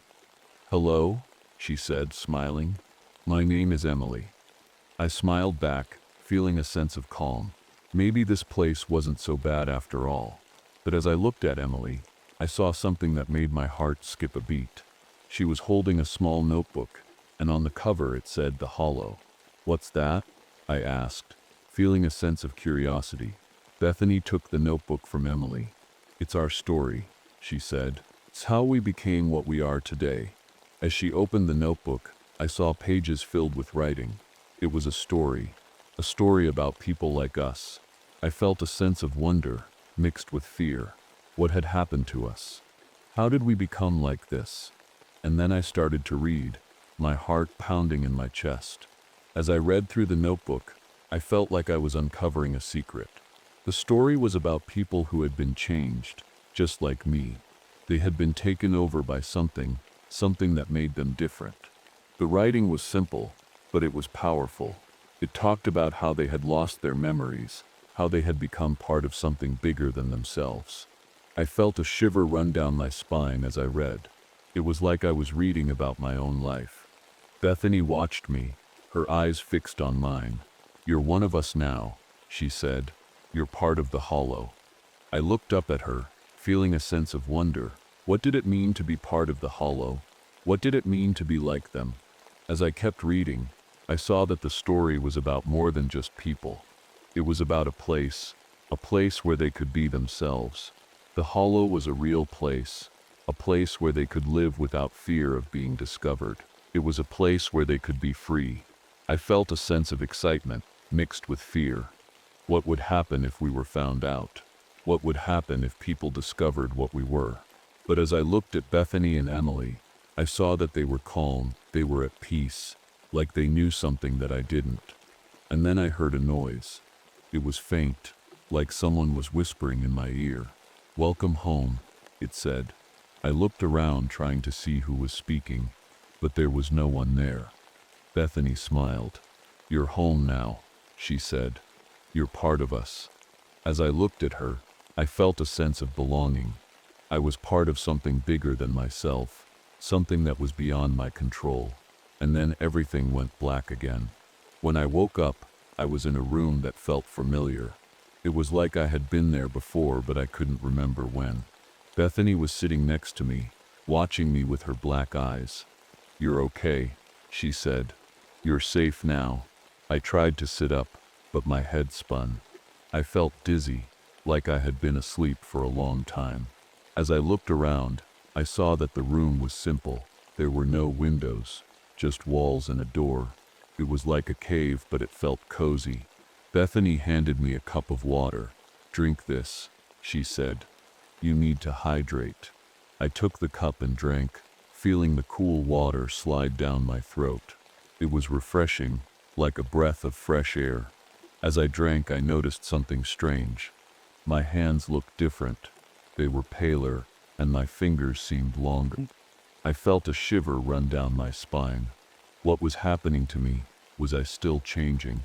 "Hello," she said, smiling. "My name is Emily." I smiled back, feeling a sense of calm. Maybe this place wasn't so bad after all. But as I looked at Emily, I saw something that made my heart skip a beat. She was holding a small notebook, and on the cover it said The Hollow. "What's that?" I asked, feeling a sense of curiosity. Bethany took the notebook from Emily. "It's our story," she said. "It's how we became what we are today." As she opened the notebook, I saw pages filled with writing. It was a story about people like us. I felt a sense of wonder, mixed with fear. What had happened to us? How did we become like this? And then I started to read, my heart pounding in my chest. As I read through the notebook, I felt like I was uncovering a secret. The story was about people who had been changed, just like me. They had been taken over by something that made them different. The writing was simple, but it was powerful. It talked about how they had lost their memories, how they had become part of something bigger than themselves. I felt a shiver run down my spine as I read. It was like I was reading about my own life. Bethany watched me, her eyes fixed on mine. "You're one of us now," she said. "You're part of the Hollow." I looked up at her, feeling a sense of wonder. What did it mean to be part of the Hollow? What did it mean to be like them? As I kept reading, I saw that the story was about more than just people. It was about a place where they could be themselves. The Hollow was a real place, a place where they could live without fear of being discovered. It was a place where they could be free. I felt a sense of excitement, mixed with fear. What would happen if we were found out? What would happen if people discovered what we were? But as I looked at Bethany and Emily, I saw that they were calm, they were at peace, like they knew something that I didn't. And then I heard a noise. It was faint, like someone was whispering in my ear. "Welcome home," it said. I looked around trying to see who was speaking, but there was no one there. Bethany smiled. "You're home now," she said. "You're part of us." As I looked at her, I felt a sense of belonging. I was part of something bigger than myself, something that was beyond my control. And then everything went black again. When I woke up, I was in a room that felt familiar. It was like I had been there before, but I couldn't remember when. Bethany was sitting next to me, watching me with her black eyes. "You're okay," she said. "You're safe now." I tried to sit up, but my head spun. I felt dizzy, like I had been asleep for a long time. As I looked around, I saw that the room was simple. There were no windows, just walls and a door. It was like a cave, but it felt cozy. Bethany handed me a cup of water. "Drink this," she said. "You need to hydrate." I took the cup and drank, feeling the cool water slide down my throat. It was refreshing, like a breath of fresh air. As I drank, I noticed something strange. My hands looked different. They were paler, and my fingers seemed longer. I felt a shiver run down my spine. What was happening to me? Was I still changing?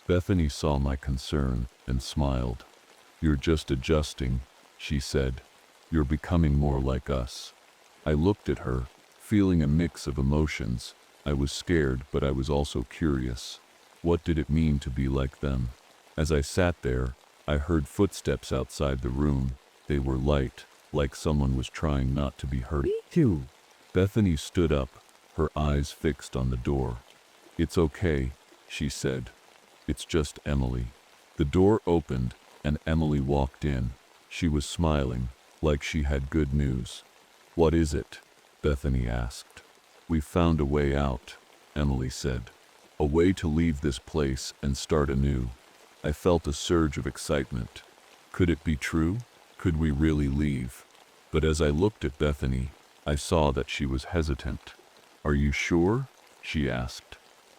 Bethany saw my concern and smiled. "You're just adjusting," she said. "You're becoming more like us." I looked at her, feeling a mix of emotions. I was scared, but I was also curious. What did it mean to be like them? As I sat there, I heard footsteps outside the room. They were light, like someone was trying not to be heard. Me too. Bethany stood up, her eyes fixed on the door. "It's okay," she said. "It's just Emily." The door opened, and Emily walked in. She was smiling, like she had good news. "What is it?" Bethany asked. "We found a way out," Emily said. "A way to leave this place and start anew." I felt a surge of excitement. Could it be true? Could we really leave? But as I looked at Bethany, I saw that she was hesitant. "Are you sure?" she asked.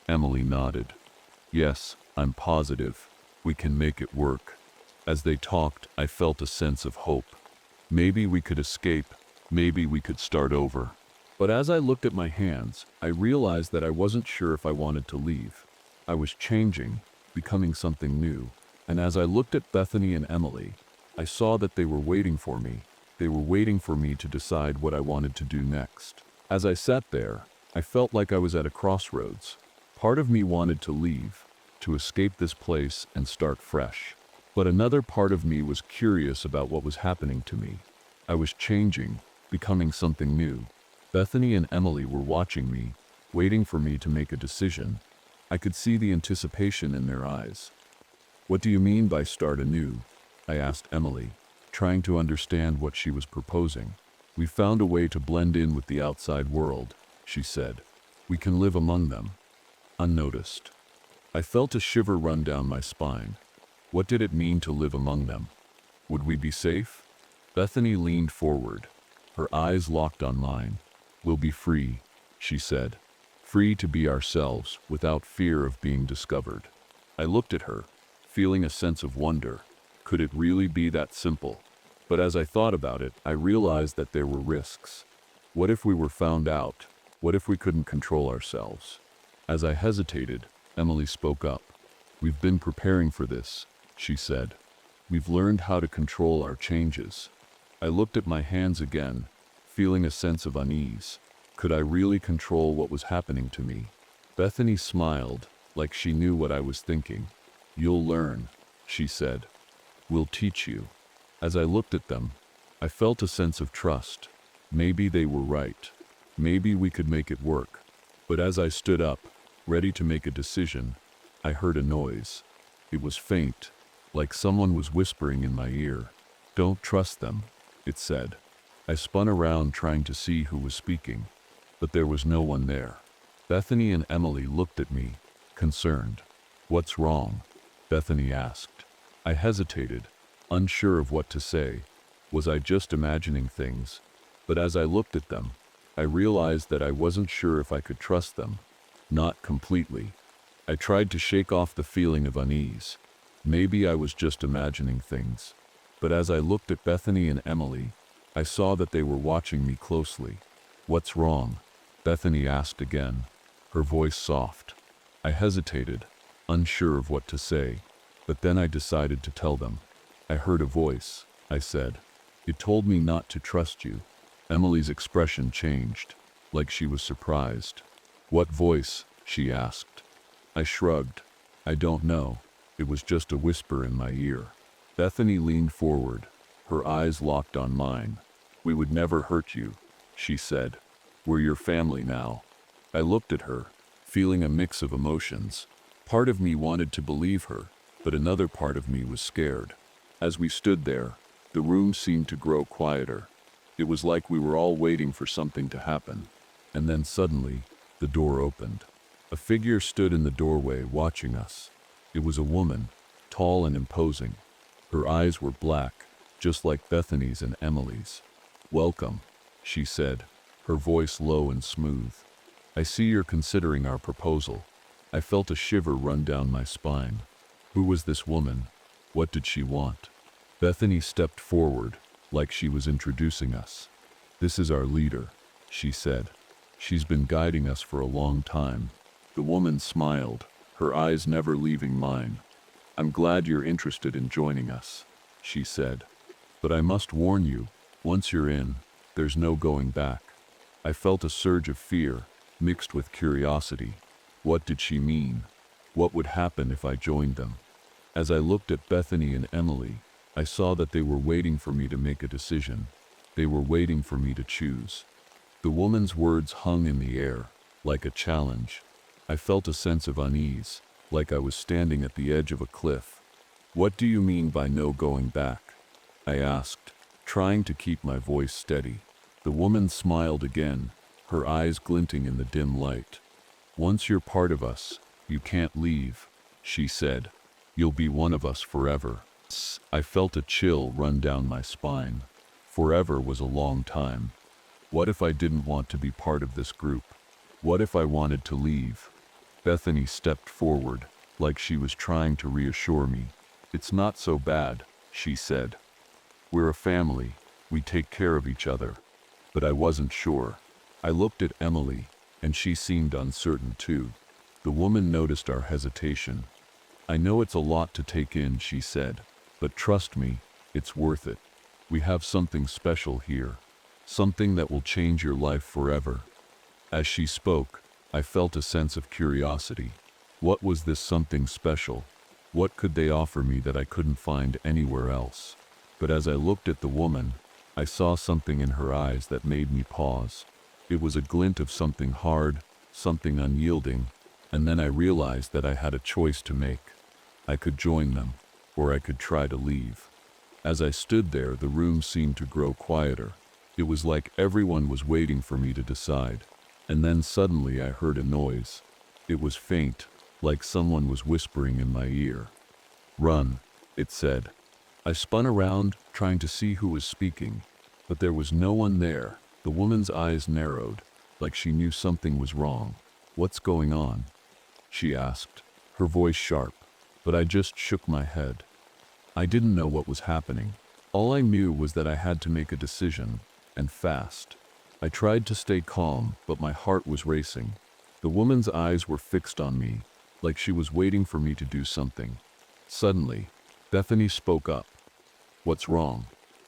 Emily nodded. "Yes, I'm positive. We can make it work." As they talked, I felt a sense of hope. Maybe we could escape. Maybe we could start over. But as I looked at my hands, I realized that I wasn't sure if I wanted to leave. I was changing, becoming something new. And as I looked at Bethany and Emily, I saw that they were waiting for me. They were waiting for me to decide what I wanted to do next. As I sat there, I felt like I was at a crossroads. Part of me wanted to leave, to escape this place and start fresh. But another part of me was curious about what was happening to me. I was changing, becoming something new. Bethany and Emily were watching me, waiting for me to make a decision. I could see the anticipation in their eyes. "What do you mean by start anew?" I asked Emily, trying to understand what she was proposing. "We found a way to blend in with the outside world," she said. "We can live among them, unnoticed." I felt a shiver run down my spine. What did it mean to live among them? Would we be safe? Bethany leaned forward, her eyes locked on mine. "We'll be free," she said. "Free to be ourselves without fear of being discovered." I looked at her, feeling a sense of wonder. Could it really be that simple? But as I thought about it, I realized that there were risks. What if we were found out? What if we couldn't control ourselves? As I hesitated, Emily spoke up. "We've been preparing for this," she said. "We've learned how to control our changes." I looked at my hands again, feeling a sense of unease. Could I really control what was happening to me? Bethany smiled, like she knew what I was thinking. "You'll learn," she said. "We'll teach you." As I looked at them, I felt a sense of trust. Maybe they were right. Maybe we could make it work. But as I stood up, ready to make a decision, I heard a noise. It was faint, like someone was whispering in my ear. "Don't trust them," it said. I spun around trying to see who was speaking, but there was no one there. Bethany and Emily looked at me, concerned. "What's wrong?" Bethany asked. I hesitated, unsure of what to say. Was I just imagining things? But as I looked at them, I realized that I wasn't sure if I could trust them. Not completely. I tried to shake off the feeling of unease. Maybe I was just imagining things. But as I looked at Bethany and Emily, I saw that they were watching me closely. "What's wrong?" Bethany asked again, her voice soft. I hesitated, unsure of what to say, but then I decided to tell them. "I heard a voice," I said. "It told me not to trust you." Emily's expression changed, like she was surprised. "What voice?" she asked. I shrugged. "I don't know. It was just a whisper in my ear." Bethany leaned forward, her eyes locked on mine. "We would never hurt you," she said. "We're your family now." I looked at her, feeling a mix of emotions. Part of me wanted to believe her, but another part of me was scared. As we stood there, the room seemed to grow quieter. It was like we were all waiting for something to happen. And then suddenly, the door opened. A figure stood in the doorway watching us. It was a woman, tall and imposing. Her eyes were black, just like Bethany's and Emily's. "Welcome," she said, her voice low and smooth. "I see you're considering our proposal." I felt a shiver run down my spine. Who was this woman? What did she want? Bethany stepped forward, like she was introducing us. "This is our leader," she said. "She's been guiding us for a long time." The woman smiled, her eyes never leaving mine. "I'm glad you're interested in joining us," she said. "But I must warn you, once you're in, there's no going back." I felt a surge of fear, mixed with curiosity. What did she mean? What would happen if I joined them? As I looked at Bethany and Emily, I saw that they were waiting for me to make a decision. They were waiting for me to choose. The woman's words hung in the air, like a challenge. I felt a sense of unease, like I was standing at the edge of a cliff. "What do you mean by no going back?" I asked, trying to keep my voice steady. The woman smiled again, her eyes glinting in the dim light. "Once you're part of us, you can't leave," she said. "You'll be one of us forever." I felt a chill run down my spine. Forever was a long time. What if I didn't want to be part of this group? What if I wanted to leave? Bethany stepped forward, like she was trying to reassure me. "It's not so bad," she said. "We're a family. We take care of each other." But I wasn't sure. I looked at Emily, and she seemed uncertain too. The woman noticed our hesitation. "I know it's a lot to take in," she said, "but trust me, it's worth it. We have something special here. Something that will change your life forever." As she spoke, I felt a sense of curiosity. What was this something special? What could they offer me that I couldn't find anywhere else? But as I looked at the woman, I saw something in her eyes that made me pause. It was a glint of something hard, something unyielding, and then I realized that I had a choice to make. I could join them, or I could try to leave. As I stood there, the room seemed to grow quieter. It was like everyone was waiting for me to decide. And then suddenly I heard a noise. It was faint, like someone was whispering in my ear. "Run," it said. I spun around, trying to see who was speaking, but there was no one there. The woman's eyes narrowed, like she knew something was wrong. "What's going on?" she asked, her voice sharp, but I just shook my head. I didn't know what was happening. All I knew was that I had to make a decision, and fast. I tried to stay calm, but my heart was racing. The woman's eyes were fixed on me, like she was waiting for me to do something. Suddenly, Bethany spoke up. "What's wrong?"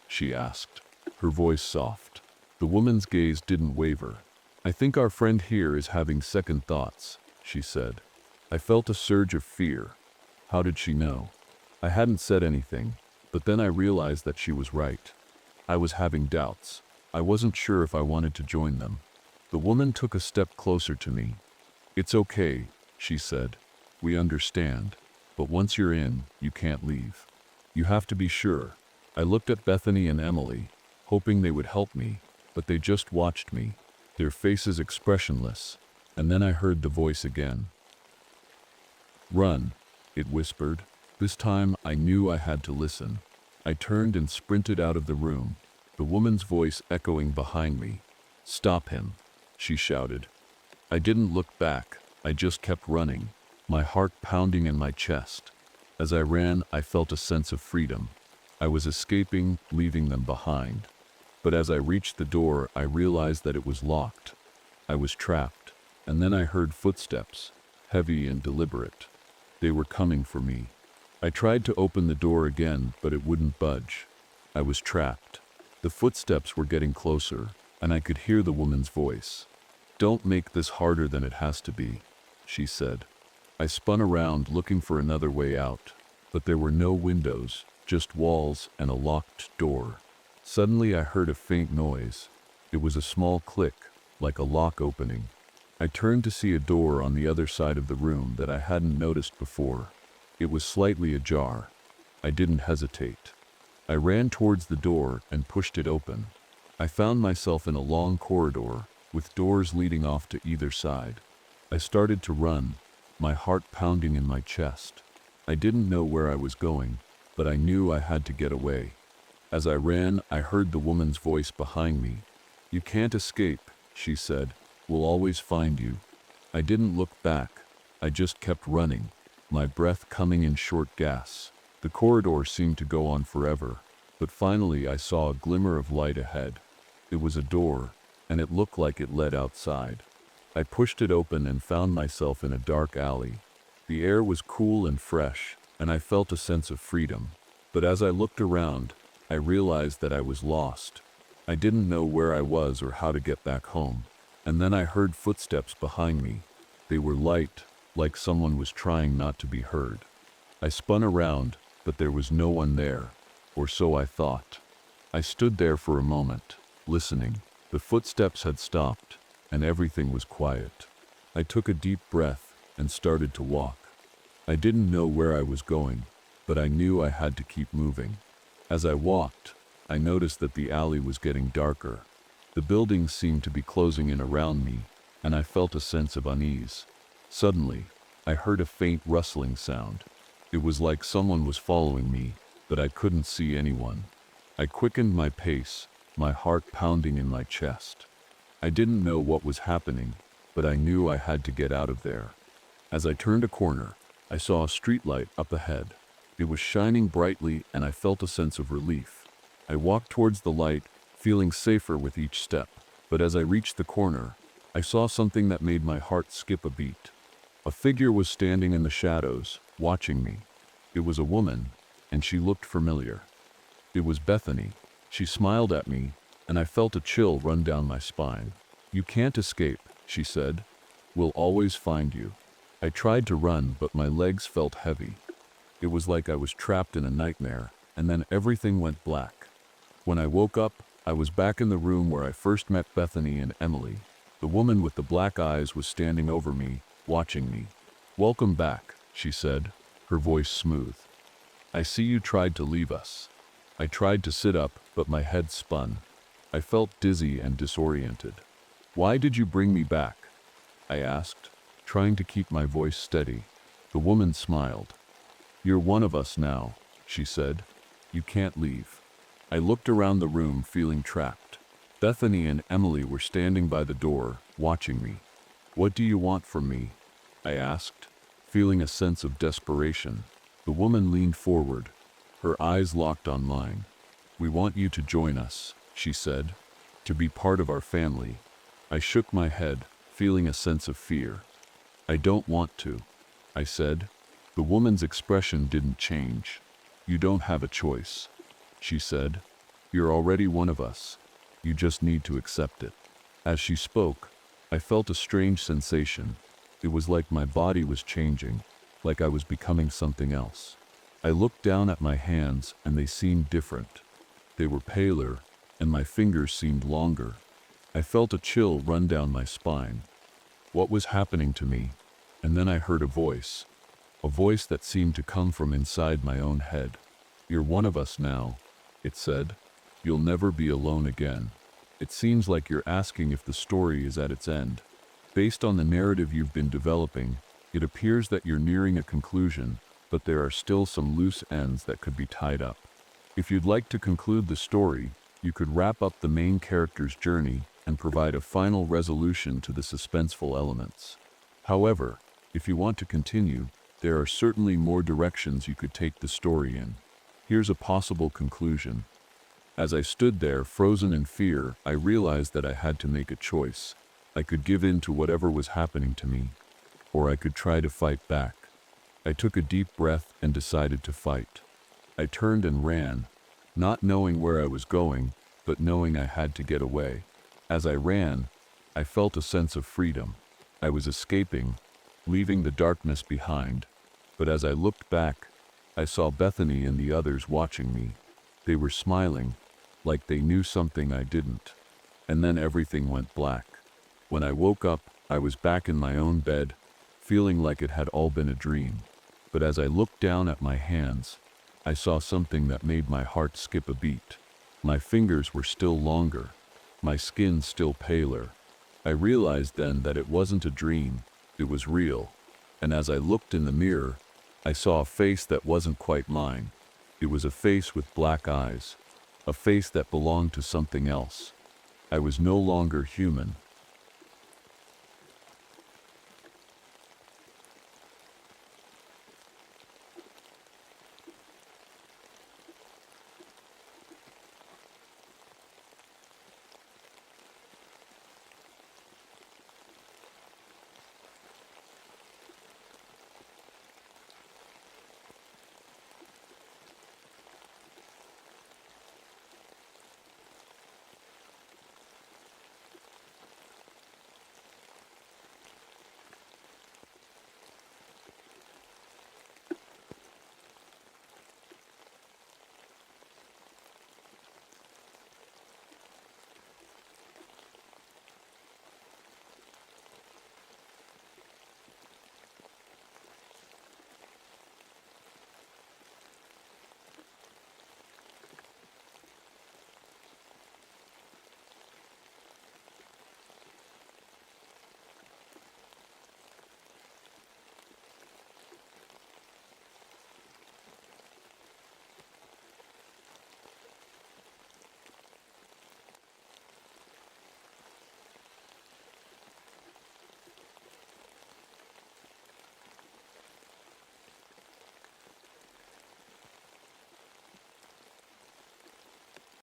she asked, her voice soft. The woman's gaze didn't waver. "I think our friend here is having second thoughts," she said. I felt a surge of fear. How did she know? I hadn't said anything, but then I realized that she was right. I was having doubts. I wasn't sure if I wanted to join them. The woman took a step closer to me. "It's okay," she said. "We understand. But once you're in, you can't leave. You have to be sure." I looked at Bethany and Emily, hoping they would help me, but they just watched me, their faces expressionless, and then I heard the voice again. "Run," it whispered. This time I knew I had to listen. I turned and sprinted out of the room, the woman's voice echoing behind me. "Stop him," she shouted. I didn't look back, I just kept running, my heart pounding in my chest. As I ran, I felt a sense of freedom. I was escaping, leaving them behind. But as I reached the door, I realized that it was locked. I was trapped, and then I heard footsteps, heavy and deliberate. They were coming for me. I tried to open the door again, but it wouldn't budge. I was trapped. The footsteps were getting closer, and I could hear the woman's voice. "Don't make this harder than it has to be," she said. I spun around looking for another way out, but there were no windows, just walls and a locked door. Suddenly I heard a faint noise. It was a small click, like a lock opening. I turned to see a door on the other side of the room that I hadn't noticed before. It was slightly ajar. I didn't hesitate. I ran towards the door and pushed it open. I found myself in a long corridor, with doors leading off to either side. I started to run, my heart pounding in my chest. I didn't know where I was going, but I knew I had to get away. As I ran, I heard the woman's voice behind me. "You can't escape," she said. "We'll always find you." I didn't look back. I just kept running, my breath coming in short gasps. The corridor seemed to go on forever, but finally I saw a glimmer of light ahead. It was a door, and it looked like it led outside. I pushed it open and found myself in a dark alley. The air was cool and fresh, and I felt a sense of freedom. But as I looked around, I realized that I was lost. I didn't know where I was or how to get back home. And then I heard footsteps behind me. They were light, like someone was trying not to be heard. I spun around, but there was no one there, or so I thought. I stood there for a moment, listening. The footsteps had stopped, and everything was quiet. I took a deep breath and started to walk. I didn't know where I was going, but I knew I had to keep moving. As I walked, I noticed that the alley was getting darker. The buildings seemed to be closing in around me, and I felt a sense of unease. Suddenly, I heard a faint rustling sound. It was like someone was following me, but I couldn't see anyone. I quickened my pace, my heart pounding in my chest. I didn't know what was happening, but I knew I had to get out of there. As I turned a corner, I saw a streetlight up ahead. It was shining brightly, and I felt a sense of relief. I walked towards the light, feeling safer with each step. But as I reached the corner, I saw something that made my heart skip a beat. A figure was standing in the shadows, watching me. It was a woman, and she looked familiar. It was Bethany. She smiled at me, and I felt a chill run down my spine. "You can't escape," she said. "We'll always find you." I tried to run, but my legs felt heavy. It was like I was trapped in a nightmare, and then everything went black. When I woke up, I was back in the room where I first met Bethany and Emily. The woman with the black eyes was standing over me, watching me. "Welcome back," she said, her voice smooth. "I see you tried to leave us." I tried to sit up, but my head spun. I felt dizzy and disoriented. "Why did you bring me back?" I asked, trying to keep my voice steady. The woman smiled. "You're one of us now," she said. "You can't leave." I looked around the room, feeling trapped. Bethany and Emily were standing by the door, watching me. "What do you want from me?" I asked, feeling a sense of desperation. The woman leaned forward, her eyes locked on mine. "We want you to join us," she said, "to be part of our family." I shook my head, feeling a sense of fear. "I don't want to," I said. The woman's expression didn't change. "You don't have a choice," she said. "You're already one of us. You just need to accept it." As she spoke, I felt a strange sensation. It was like my body was changing, like I was becoming something else. I looked down at my hands, and they seemed different. They were paler, and my fingers seemed longer. I felt a chill run down my spine. What was happening to me? And then I heard a voice that seemed to come from inside my own head. "You're one of us now," it said. "You'll never be alone again." It seems like you're asking if the story is at its end. Based on the narrative you've been developing, it appears that you're nearing a conclusion, but there are still some loose ends that could be tied up. If you'd like to conclude the story, you could wrap up the main character's journey and provide a final resolution to the suspenseful elements. However, if you want to continue, there are certainly more directions you could take the story in. Here's a possible conclusion. As I stood there, frozen in fear, I realized that I had to make a choice. I could give in to whatever was happening to me, or I could try to fight back. I took a deep breath and decided to fight. I turned and ran, not knowing where I was going, but knowing I had to get away. As I ran, I felt a sense of freedom. I was escaping, leaving the darkness behind. But as I looked back, I saw Bethany and the others watching me. They were smiling, like they knew something I didn't. And then everything went black. When I woke up, I was back in my own bed, feeling like it had all been a dream. But as I looked down at my hands, I saw something that made my heart skip a beat. My fingers were still longer, my skin still paler. I realized then that it wasn't a dream, it was real. And as I looked in the mirror, I saw a face that wasn't quite mine. It was a face with black eyes, a face that belonged to something else. I was no longer human.